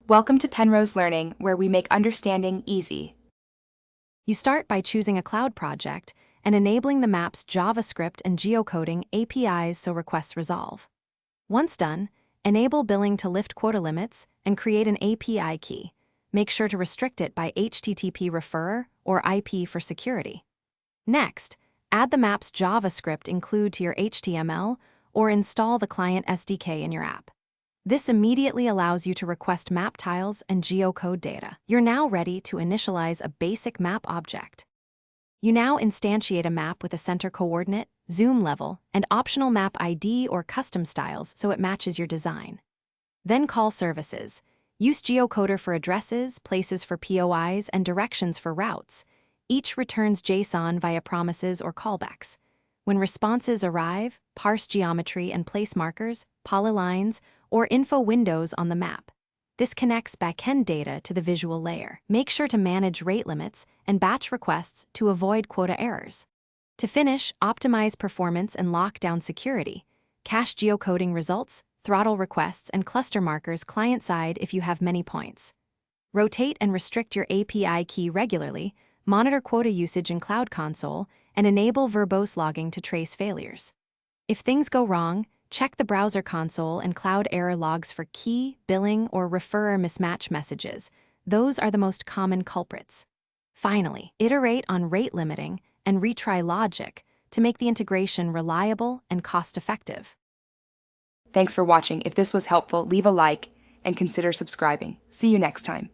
Welcome to Penrose Learning, where we make understanding easy. You start by choosing a cloud project and enabling the map's JavaScript and geocoding APIs so requests resolve. Once done, enable billing to lift quota limits and create an API key. Make sure to restrict it by HTTP referrer or IP for security. Next, add the map's JavaScript include to your HTML or install the client SDK in your app. This immediately allows you to request map tiles and geocode data. You're now ready to initialize a basic map object. You now instantiate a map with a center coordinate, zoom level, and optional map ID or custom styles so it matches your design. Then call services. Use geocoder for addresses, places for POIs, and directions for routes. Each returns JSON via promises or callbacks. When responses arrive, parse geometry and place markers, polylines, or info windows on the map. This connects backend data to the visual layer. Make sure to manage rate limits and batch requests to avoid quota errors. To finish, optimize performance and lock down security. Cache geocoding results, throttle requests, and cluster markers client-side if you have many points. Rotate and restrict your API key regularly, monitor quota usage in Cloud Console, and enable verbose logging to trace failures. If things go wrong, check the browser console and cloud error logs for key, billing, or referrer mismatch messages. Those are the most common culprits. Finally, iterate on rate limiting and retry logic to make the integration reliable and cost-effective. Thanks for watching. If this was helpful, leave a like and consider subscribing. See you next time.